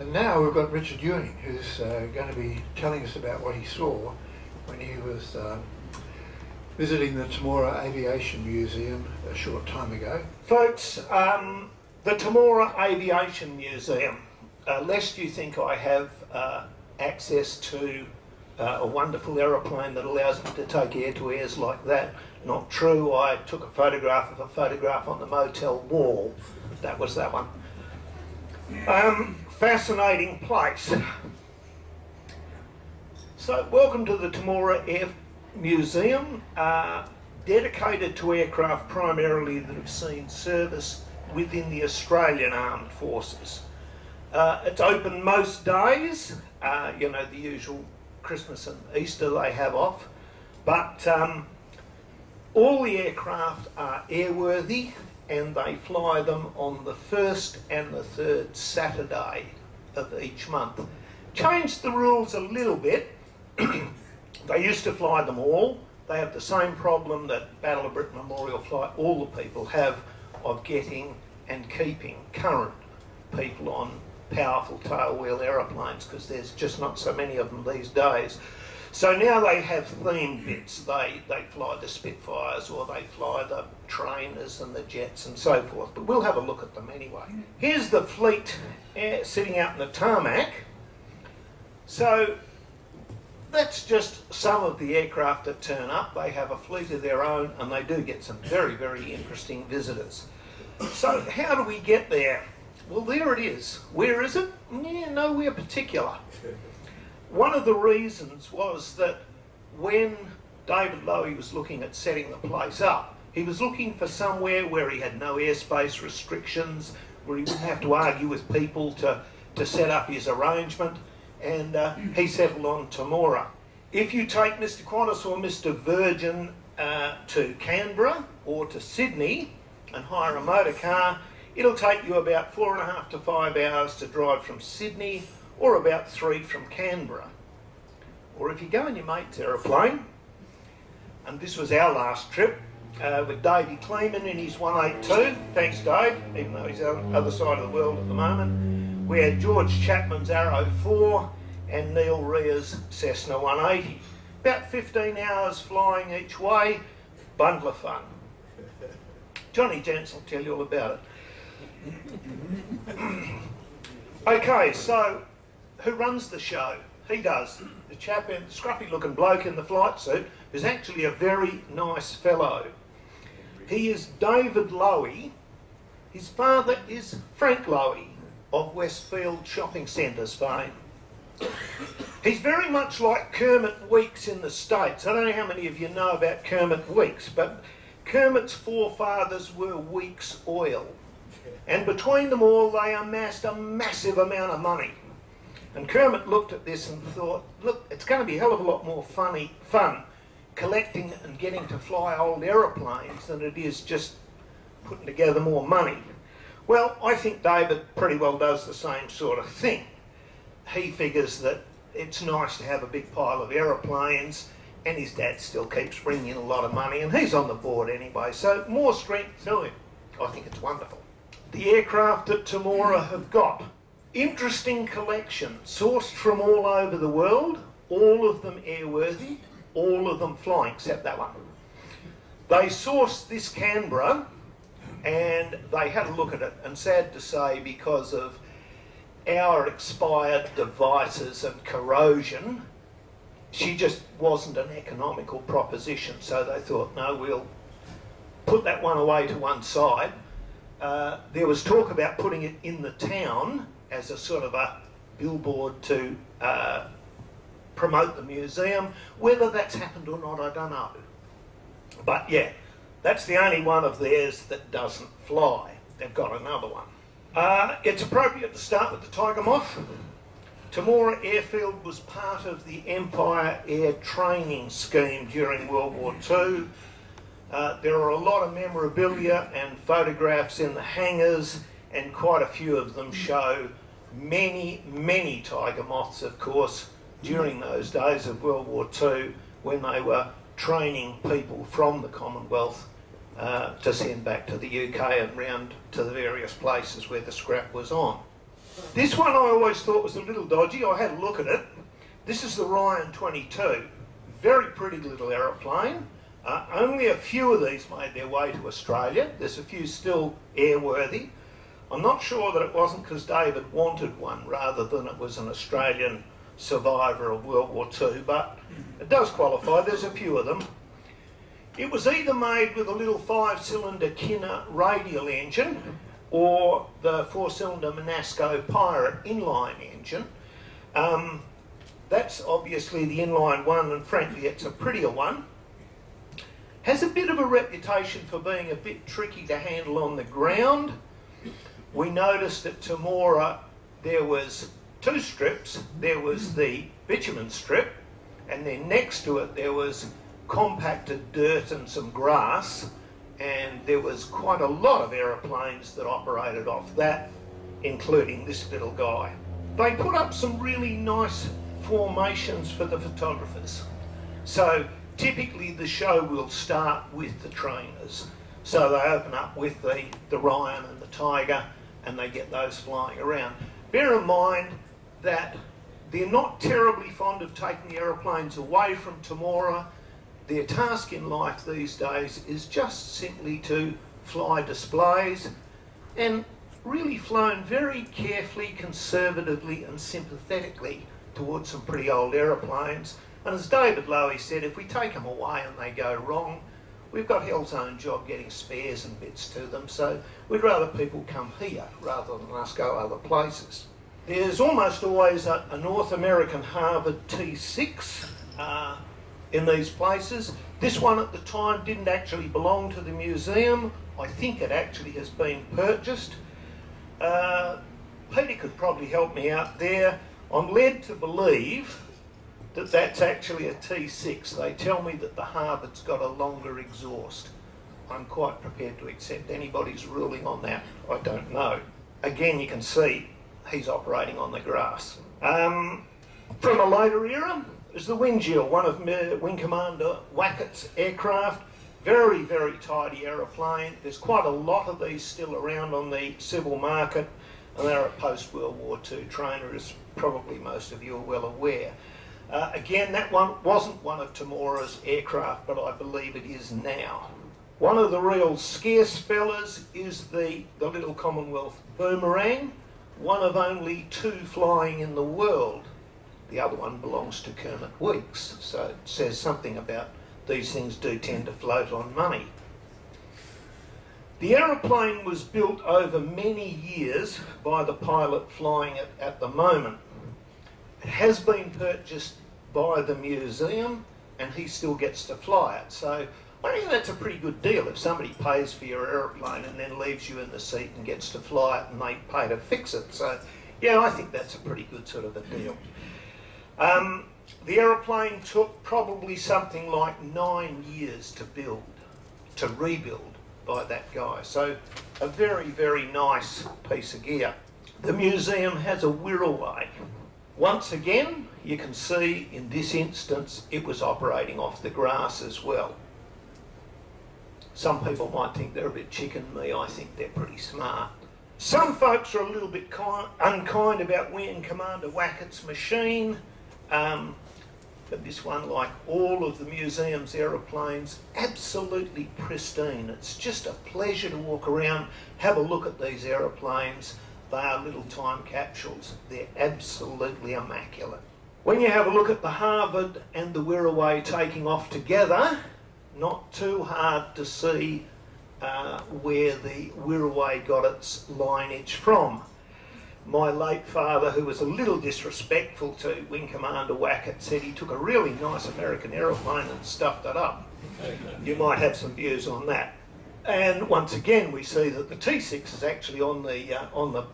And now we've got Richard Ewing, who's going to be telling us about what he saw when he was visiting the Temora Aviation Museum a short time ago. Folks, the Temora Aviation Museum, lest you think I have access to a wonderful aeroplane that allows me to take air-to-airs like that, not true. I took a photograph of a photograph on the motel wall. That was that one. Fascinating place. So, welcome to the Temora Air Museum, dedicated to aircraft primarily that have seen service within the Australian Armed Forces. It's open most days, you know, the usual Christmas and Easter they have off, but all the aircraft are airworthy and they fly them on the first and the third Saturday of each month. Changed the rules a little bit. They used to fly them all. They have the same problem that Battle of Britain Memorial Flight, all the people have, of getting and keeping current people on powerful tailwheel aeroplanes, because there's just not so many of them these days. So now they have themed bits. They fly the Spitfires, or they fly the trainers and the jets and so forth. But we'll have a look at them anyway. Here's the fleet sitting out in the tarmac. So that's just some of the aircraft that turn up. They have a fleet of their own, and they do get some very, very interesting visitors. So how do we get there? Well, there it is. Where is it? Yeah, nowhere particular. One of the reasons was that when David Lowy was looking at setting the place up, he was looking for somewhere where he had no airspace restrictions, where he wouldn't have to argue with people to set up his arrangement, and he settled on Temora. If you take Mr Qantas or Mr Virgin to Canberra or to Sydney and hire a motor car, it'll take you about 4.5 to 5 hours to drive from Sydney, or about 3 from Canberra. Or if you go in your mate's aeroplane, and this was our last trip, with Davey Kleeman in his 182, thanks Dave, even though he's on the other side of the world at the moment. We had George Chapman's Arrow 4 and Neil Rhea's Cessna 180. About 15 hours flying each way, bundle of fun. Johnny Gents will tell you all about it. Okay, so who runs the show? He does. The chap, the scruffy looking bloke in the flight suit, is actually a very nice fellow. He is David Lowy. His father is Frank Lowy of Westfield Shopping Centres fame. He's very much like Kermit Weeks in the States. I don't know how many of you know about Kermit Weeks, but Kermit's forefathers were Weeks Oil. And between them all, they amassed a massive amount of money. And Kermit looked at this and thought, look, it's going to be a hell of a lot more fun collecting and getting to fly old aeroplanes than it is just putting together more money. Well, I think David pretty well does the same sort of thing. He figures that it's nice to have a big pile of aeroplanes, and his dad still keeps bringing in a lot of money, and he's on the board anyway, so more strength to him. I think it's wonderful. The aircraft that Temora have got, interesting collection, sourced from all over the world, all of them airworthy, all of them flying, except that one. They sourced this Canberra, and they had a look at it, and sad to say, because of our expired devices and corrosion, she just wasn't an economical proposition, so they thought, no, we'll put that one away to one side. There was talk about putting it in the town as a sort of a billboard to promote the museum. Whether that's happened or not, I don't know. But yeah, that's the only one of theirs that doesn't fly. They've got another one. It's appropriate to start with the Tiger Moth. Temora Airfield was part of the Empire Air Training Scheme during World War II. There are a lot of memorabilia and photographs in the hangars, and quite a few of them show many, many Tiger Moths, of course, during those days of World War II, when they were training people from the Commonwealth to send back to the UK and round to the various places where the scrap was on. This one I always thought was a little dodgy. I had a look at it. This is the Ryan 22. Very pretty little aeroplane. Only a few of these made their way to Australia. There's a few still airworthy. I'm not sure that it wasn't because David wanted one rather than it was an Australian survivor of World War II, but it does qualify. There's a few of them. It was either made with a little 5-cylinder Kinner radial engine or the 4-cylinder Monasco Pirate inline engine. That's obviously the inline one, and frankly it's a prettier one. Has a bit of a reputation for being a bit tricky to handle on the ground. We noticed at Temora there was 2 strips. There was the bitumen strip, and then next to it there was compacted dirt and some grass, and there was quite a lot of aeroplanes that operated off that, including this little guy. They put up some really nice formations for the photographers. So typically the show will start with the trainers. So they open up with the Ryan and the Tiger, and they get those flying around. Bear in mind that they're not terribly fond of taking the aeroplanes away from Temora. Their task in life these days is just simply to fly displays, and really flown very carefully, conservatively and sympathetically towards some pretty old aeroplanes. And as David Lowy said, if we take them away and they go wrong, we've got hell's own job getting spares and bits to them, so we'd rather people come here rather than us go other places. There's almost always a North American Harvard T6 in these places. This one at the time didn't actually belong to the museum. I think it actually has been purchased. Peter could probably help me out there. I'm led to believe that that's actually a T6. They tell me that the Harvard's got a longer exhaust. I'm quite prepared to accept anybody's ruling on that. I don't know. Again, you can see he's operating on the grass. From a later era is the Wingill, one of Wing Commander Wackett's aircraft. Very, very tidy aeroplane. There's quite a lot of these still around on the civil market, and they're a post-World War II trainer, as probably most of you are well aware. Again, that one wasn't one of Temora's aircraft, but I believe it is now. One of the real scarce fellas is the little Commonwealth Boomerang, one of only 2 flying in the world. The other one belongs to Kermit Weeks, so it says something about these things do tend to float on money. The aeroplane was built over many years by the pilot flying it at the moment. It has been purchased by the museum and he still gets to fly it. So I think that's a pretty good deal if somebody pays for your aeroplane and then leaves you in the seat and gets to fly it and they pay to fix it. So yeah, I think that's a pretty good sort of a deal. The aeroplane took probably something like 9 years to build, to rebuild by that guy. So a very, very nice piece of gear. The museum has a Wirraway. Once again, you can see in this instance it was operating off the grass as well. Some people might think they're a bit chicken. Me, I think they're pretty smart. Some folks are a little bit unkind about Wing Commander Wackett's machine, but this one, like all of the museum's aeroplanes, absolutely pristine. It's just a pleasure to walk around, have a look at these aeroplanes. They are little time capsules. They're absolutely immaculate. When you have a look at the Harvard and the Wirraway taking off together, not too hard to see where the Wirraway got its lineage from. My late father, who was a little disrespectful to Wing Commander Wackett, said he took a really nice American aeroplane and stuffed it up. You might have some views on that. And once again, we see that the T6 is actually on the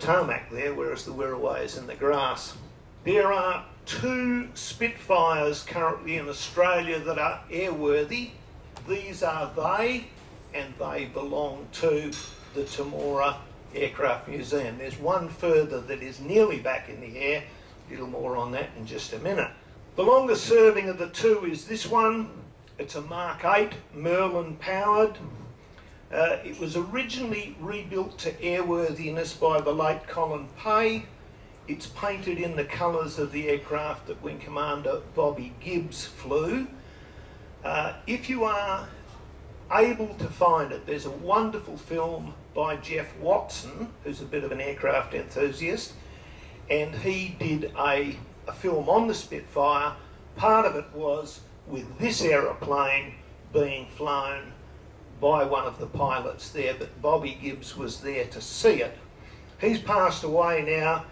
tarmac there, whereas the Wirraway is in the grass. There are 2 Spitfires currently in Australia that are airworthy. These are they, and they belong to the Temora Aircraft Museum. There's one further that is nearly back in the air. A little more on that in just a minute. The longest serving of the 2 is this one. It's a Mark 8 Merlin powered. It was originally rebuilt to airworthiness by the late Colin Pay. It's painted in the colours of the aircraft that Wing Commander Bobby Gibbs flew. If you are able to find it, there's a wonderful film by Jeff Watson, who's a bit of an aircraft enthusiast, and he did a film on the Spitfire. Part of it was with this aeroplane being flown by one of the pilots there, but Bobby Gibbs was there to see it. He's passed away now,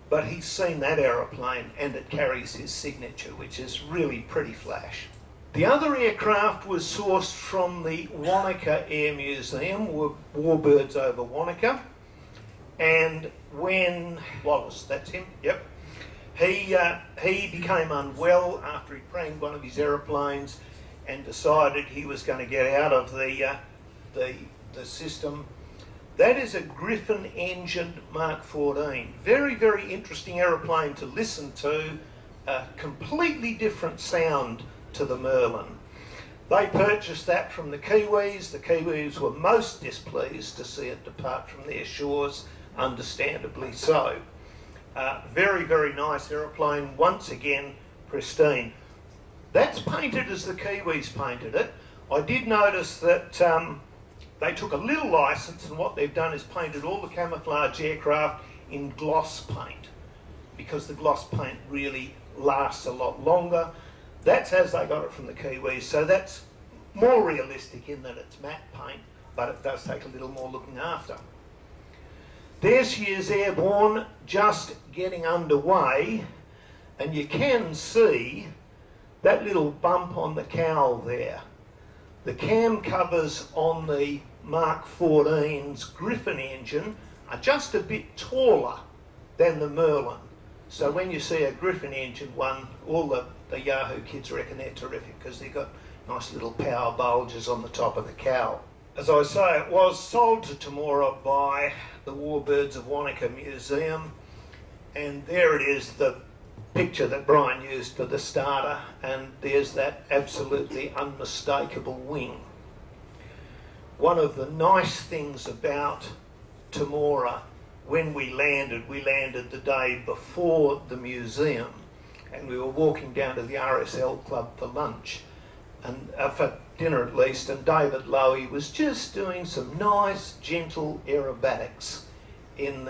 but he's seen that aeroplane and it carries his signature, which is really pretty flash. The other aircraft was sourced from the Wanaka Air Museum, Warbirds over Wanaka, and when Wallace, that's him, yep, he became unwell after he pranged one of his aeroplanes and decided he was going to get out of the system. That is a Griffon-engined Mark 14. Very, very interesting aeroplane to listen to. A completely different sound to the Merlin. They purchased that from the Kiwis. The Kiwis were most displeased to see it depart from their shores, understandably so. Very, very nice aeroplane, once again pristine. That's painted as the Kiwis painted it. I did notice that they took a little licence, and what they've done is painted all the camouflage aircraft in gloss paint, because the gloss paint really lasts a lot longer. That's as they got it from the Kiwis, so that's more realistic in that it's matte paint, but it does take a little more looking after. There she is airborne, just getting underway, and you can see that little bump on the cowl there. The cam covers on the Mark 14's Griffon engine are just a bit taller than the Merlin. So when you see a Griffon engine one, all the Yahoo kids reckon they're terrific because they've got nice little power bulges on the top of the cowl. As I say, it was sold to Temora by the Warbirds of Wanaka Museum, and there it is, the picture that Brian used for the starter, and there's that absolutely unmistakable wing. One of the nice things about Temora, when we landed the day before the museum, and we were walking down to the RSL club for lunch, and for dinner at least, and David Lowy was just doing some nice, gentle aerobatics in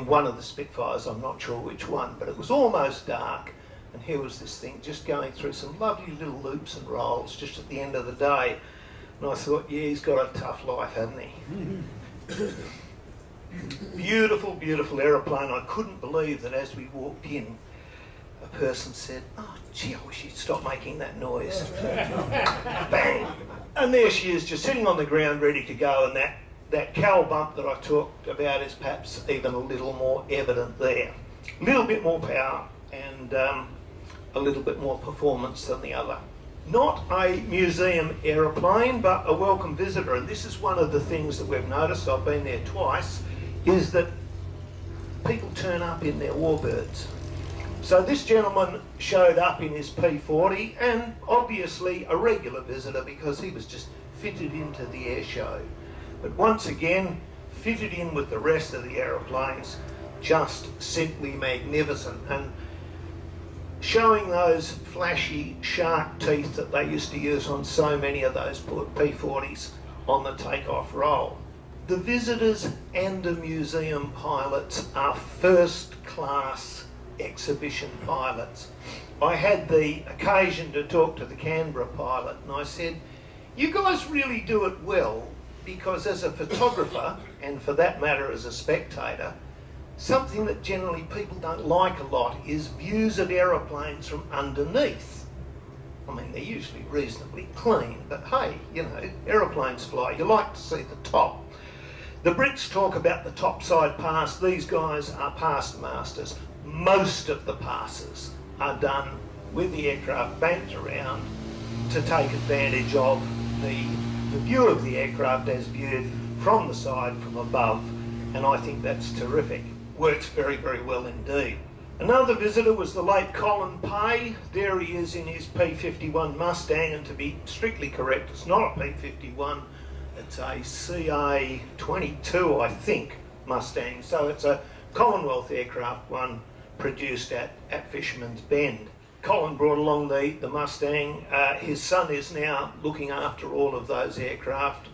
one of the Spitfires. I'm not sure which one, but it was almost dark, and here was this thing just going through some lovely little loops and rolls just at the end of the day. And I thought, yeah, he's got a tough life, hasn't he? Beautiful, beautiful aeroplane. I couldn't believe that as we walked in, a person said, "Oh, gee, I wish you'd stop making that noise." Bang! And there she is, just sitting on the ground, ready to go, and that cowl bump that I talked about is perhaps even a little more evident there. A little bit more power and a little bit more performance than the other. Not a museum aeroplane, but a welcome visitor, and this is one of the things that we've noticed, I've been there twice, is that people turn up in their Warbirds. So this gentleman showed up in his P40, and obviously a regular visitor because he was just fitted into the air show. But once again, fitted in with the rest of the aeroplanes, just simply magnificent, and showing those flashy shark teeth that they used to use on so many of those P40s on the takeoff roll. The visitors and the museum pilots are first-class exhibition pilots. I had the occasion to talk to the Canberra pilot, and I said, "You guys really do it well, because as a photographer, and for that matter as a spectator, something that generally people don't like a lot is views of aeroplanes from underneath. I mean, they're usually reasonably clean, but hey, you know, aeroplanes fly, you like to see the top. The Brits talk about the topside pass. These guys are past masters. Most of the passes are done with the aircraft banked around to take advantage of the view of the aircraft as viewed from the side, from above, and I think that's terrific. Works very, very well indeed. Another visitor was the late Colin Pay. There he is in his P51 Mustang, and to be strictly correct, it's not a P51, It's a CA-22, I think, Mustang. So it's a Commonwealth aircraft one produced at Fisherman's Bend. Colin brought along the Mustang. His son is now looking after all of those aircraft.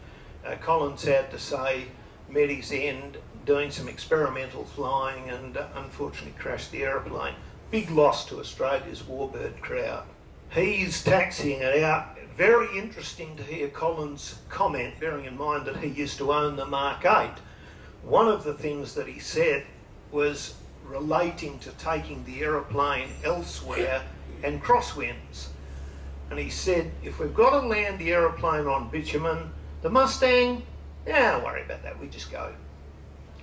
Colin, sad to say, met his end doing some experimental flying and unfortunately crashed the aeroplane. Big loss to Australia's warbird crowd. He's taxiing it out. Very interesting to hear Colin's comment, bearing in mind that he used to own the Mark 8. One of the things that he said was relating to taking the aeroplane elsewhere and crosswinds. And he said, if we've got to land the aeroplane on bitumen, the Mustang, yeah, don't worry about that, we just go.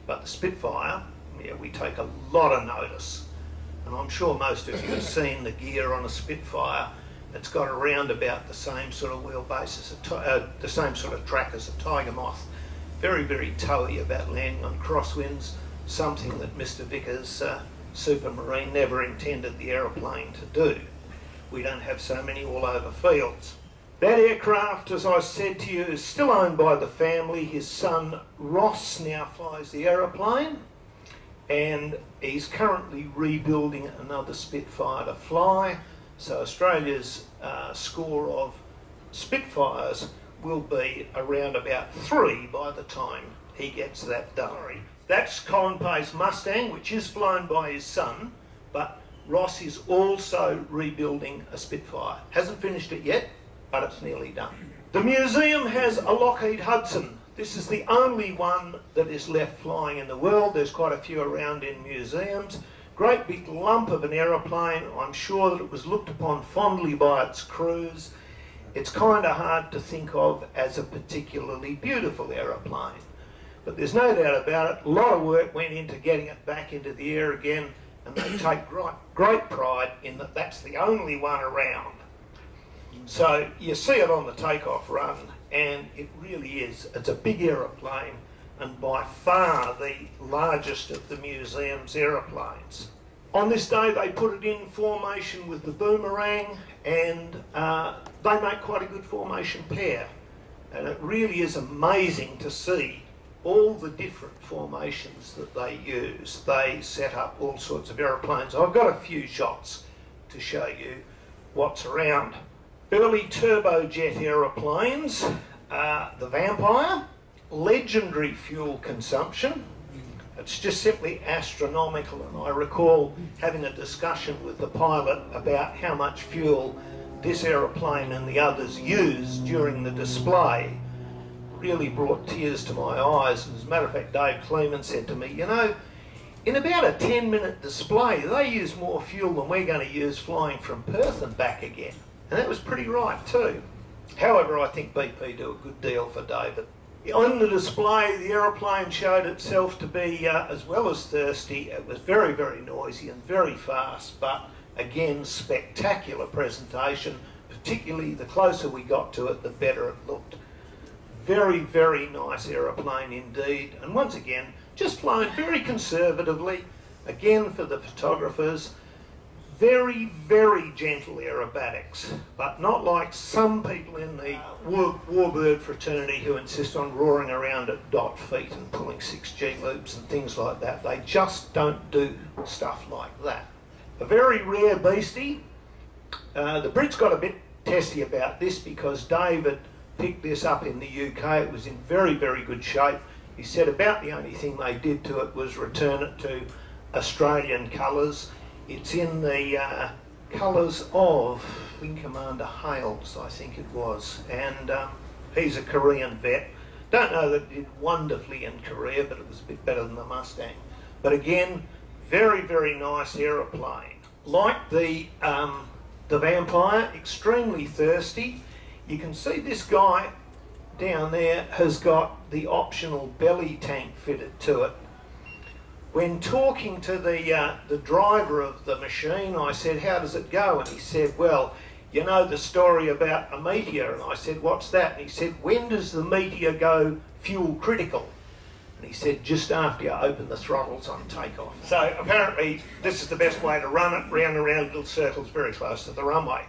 But the Spitfire, yeah, we take a lot of notice. And I'm sure most of you have seen the gear on a Spitfire. It's got around about the same sort of wheelbase as the same sort of track as a Tiger Moth. Very, very towy about landing on crosswinds, something that Mr. Vickers, Supermarine, never intended the aeroplane to do. We don't have so many all over fields. That aircraft, as I said to you, is still owned by the family. His son Ross now flies the aeroplane, and he's currently rebuilding another Spitfire to fly. So Australia's score of Spitfires will be around about 3 by the time he gets that done. That's Colin Pay's Mustang, which is flown by his son, but Ross is also rebuilding a Spitfire. Hasn't finished it yet, but it's nearly done. The museum has a Lockheed Hudson. This is the only one that is left flying in the world. There's quite a few around in museums. Great big lump of an aeroplane. I'm sure that it was looked upon fondly by its crews. It's kind of hard to think of as a particularly beautiful aeroplane. But there's no doubt about it, a lot of work went into getting it back into the air again, and they take great pride in that that's the only one around. So you see it on the takeoff run, and it really is. It's a big aeroplane, and by far the largest of the museum's aeroplanes. On this day they put it in formation with the Boomerang, and they make quite a good formation pair. And it really is amazing to see all the different formations that they use. They set up all sorts of aeroplanes. I've got a few shots to show you what's around. Early turbojet aeroplanes, the Vampire, legendary fuel consumption. It's just simply astronomical, and I recall having a discussion with the pilot about how much fuel this aeroplane and the others used during the display. Really brought tears to my eyes, and as a matter of fact, Dave Kleeman said to me, you know, in about a 10-minute display, they use more fuel than we're going to use flying from Perth and back again. And that was pretty right too. However, I think BP do a good deal for David. On the display, the aeroplane showed itself to be, as well as thirsty, it was very, very noisy and very fast, but again, spectacular presentation. Particularly the closer we got to it, the better it looked. Very, very nice aeroplane indeed. And once again, just flown very conservatively. Again, for the photographers, very, very gentle aerobatics, but not like some people in the warbird fraternity who insist on roaring around at dot feet and pulling 6G loops and things like that. They just don't do stuff like that. A very rare beastie. The Brits got a bit testy about this because David picked this up in the UK. It was in very, very good shape. He said about the only thing they did to it was return it to Australian colours. It's in the colours of Wing Commander Hales, I think it was, and he's a Korean vet. Don't know that it did wonderfully in Korea, but it was a bit better than the Mustang. But again, very, very nice aeroplane. Like the Vampire, extremely thirsty. You can see this guy down there has got the optional belly tank fitted to it. When talking to the driver of the machine, I said, how does it go? And he said, well, you know the story about a meteor. And I said, what's that? And he said, when does the meteor go fuel critical? And he said, just after you open the throttles on takeoff. So apparently this is the best way to run it, round and round little circles very close to the runway.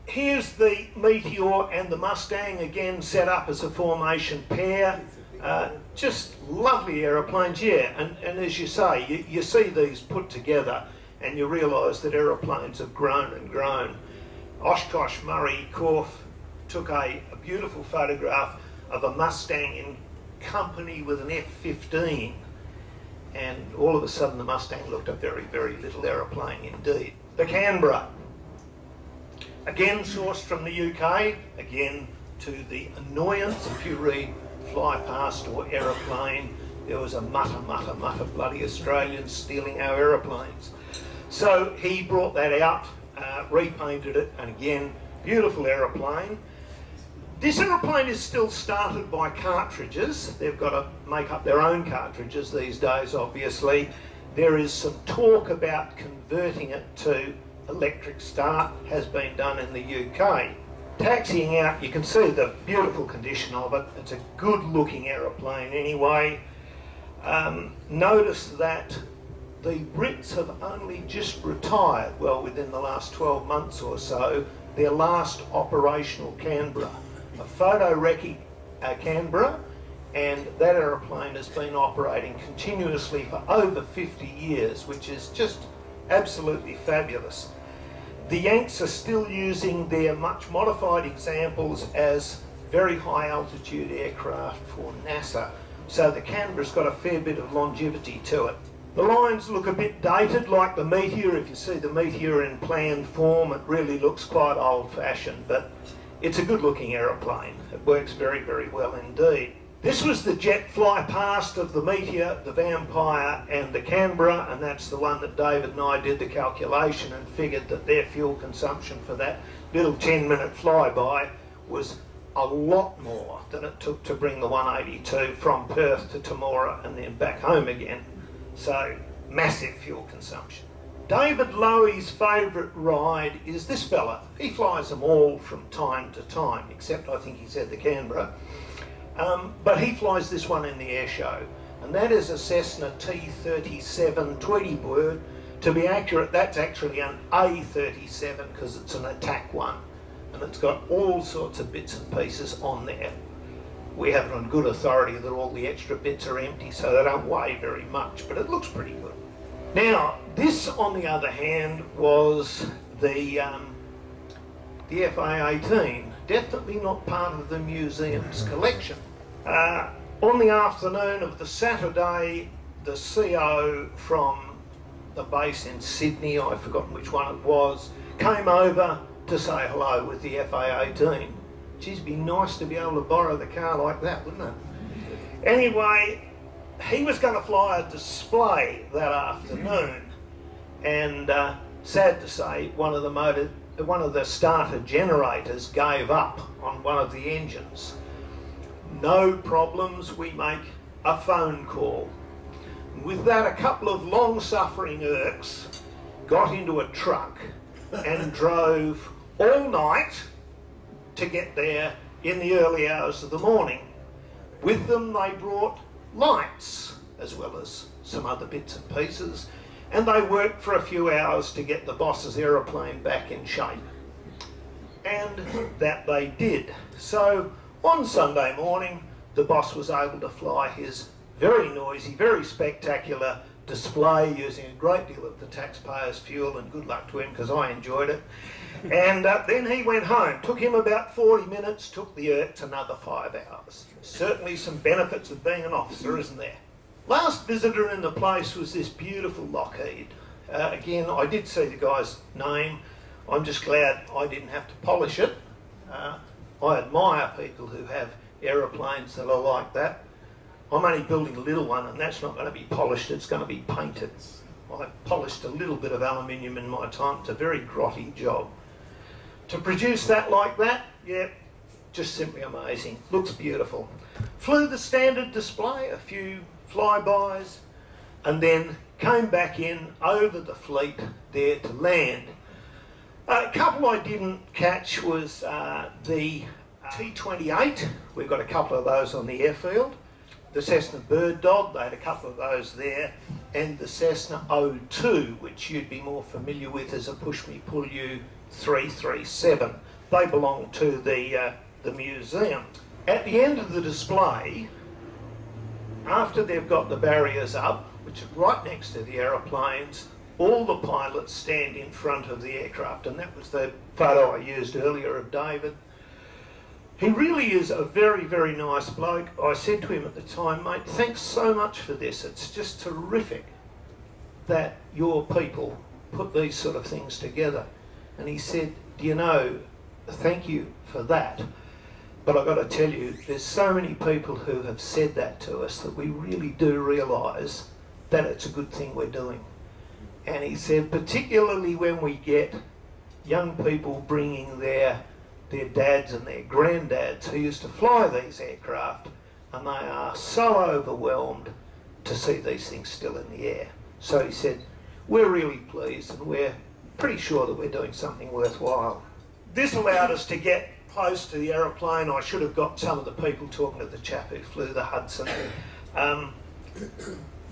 Here's the Meteor and the Mustang, again set up as a formation pair. Just lovely aeroplanes, yeah. And as you say, you see these put together and you realise that aeroplanes have grown and grown. Oshkosh Murray Korf took a beautiful photograph of a Mustang in company with an F-15, and all of a sudden the Mustang looked a very, very little aeroplane indeed. The Canberra, again sourced from the UK, again to the annoyance, if you read Fly Past or Aeroplane, there was a mutter bloody Australians stealing our aeroplanes. So he brought that out, repainted it, and again, beautiful aeroplane. This aeroplane is still started by cartridges. They've got to make up their own cartridges these days, obviously. There is some talk about converting it to electric start, has been done in the UK. Taxiing out, you can see the beautiful condition of it. It's a good looking aeroplane anyway. Notice that the Brits have only just retired, well, within the last 12 months or so, their last operational Canberra. A photo recce Canberra, and that aeroplane has been operating continuously for over 50 years, which is just absolutely fabulous. The Yanks are still using their much modified examples as very high altitude aircraft for NASA, so the Canberra's got a fair bit of longevity to it. The lines look a bit dated, like the Meteor. If you see the Meteor in planned form, it really looks quite old-fashioned, but it's a good-looking aeroplane. It works very, very well indeed. This was the jet fly past of the Meteor, the Vampire and the Canberra, and that's the one that David and I did the calculation and figured that their fuel consumption for that little 10-minute flyby was a lot more than it took to bring the 182 from Perth to Temora and then back home again. So, massive fuel consumption. David Lowey's favourite ride is this fella. He flies them all from time to time, except I think he said the Canberra. But he flies this one in the air show, and that is a Cessna T-37 Tweety Bird. To be accurate, that's actually an A-37 because it's an attack one, and it's got all sorts of bits and pieces on there. We have it on good authority that all the extra bits are empty, so they don't weigh very much, but it looks pretty good. Now, this, on the other hand, was the FA-18, definitely not part of the museum's collection. On the afternoon of the Saturday, the CO from the base in Sydney, I've forgotten which one it was, came over to say hello with the FA-18. Geez, it'd be nice to be able to borrow the car like that, wouldn't it? Anyway, he was going to fly a display that afternoon, and sad to say, one of the starter generators gave up on one of the engines. No problems, we make a phone call. With that, a couple of long-suffering Irks got into a truck and drove all night to get there in the early hours of the morning. With them they brought lights as well as some other bits and pieces, and they worked for a few hours to get the boss's aeroplane back in shape. And that they did. So on Sunday morning the boss was able to fly his very noisy, very spectacular display using a great deal of the taxpayers' fuel, and good luck to him because I enjoyed it. And then he went home. Took him about 40 minutes, took the Irks another 5 hours. Certainly some benefits of being an officer, isn't there? Last visitor in the place was this beautiful Lockheed. Again, I did see the guy's name. I'm just glad I didn't have to polish it. I admire people who have aeroplanes that are like that. I'm only building a little one, and that's not going to be polished, it's going to be painted. I polished a little bit of aluminium in my time. It's a very grotty job. To produce that like that, yeah, just simply amazing. Looks beautiful. Flew the standard display, a few flybys, and then came back in over the fleet there to land. A couple I didn't catch was the T-28. We've got a couple of those on the airfield. The Cessna Bird Dog, they had a couple of those there, and the Cessna 02, which you'd be more familiar with as a push-me-pull-you 337. they belong to the museum. At the end of the display, after they've got the barriers up, which are right next to the aeroplanes, all the pilots stand in front of the aircraft, and that was the photo I used earlier of David. He really is a very, very nice bloke. I said to him at the time, mate, thanks so much for this. It's just terrific that your people put these sort of things together. And he said, do you know, thank you for that. But I've got to tell you, there's so many people who have said that to us that we really do realise that it's a good thing we're doing. And he said, particularly when we get young people bringing their dads and their granddads who used to fly these aircraft, and they are so overwhelmed to see these things still in the air. So he said, we're really pleased and we're pretty sure that we're doing something worthwhile. This allowed us to get close to the aeroplane. I should have got some of the people talking to the chap who flew the Hudson.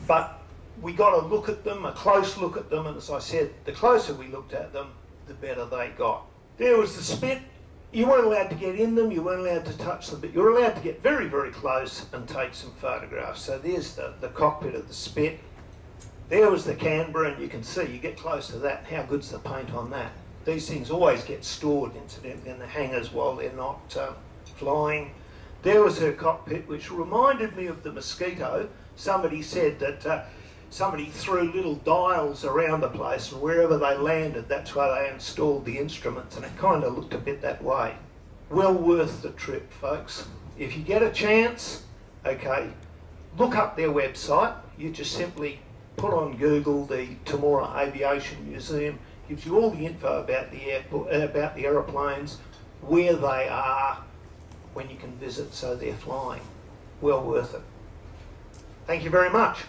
But we got a look at them, a close look at them, and as I said, the closer we looked at them, the better they got. There was the Spit. You weren't allowed to get in them, you weren't allowed to touch them, but you were allowed to get very, very close and take some photographs. So there's the cockpit of the Spit. There was the Canberra, and you can see, you get close to that, how good's the paint on that? These things always get stored incidentally in the hangars while they're not flying. There was her cockpit, which reminded me of the Mosquito. Somebody said that somebody threw little dials around the place, and wherever they landed, that's where they installed the instruments, and it kind of looked a bit that way. Well worth the trip, folks. If you get a chance, okay, look up their website. You just simply put on Google the Temora Aviation Museum. Gives you all the info about the airport, about the aeroplanes, where they are, when you can visit, so they're flying. Well worth it. Thank you very much.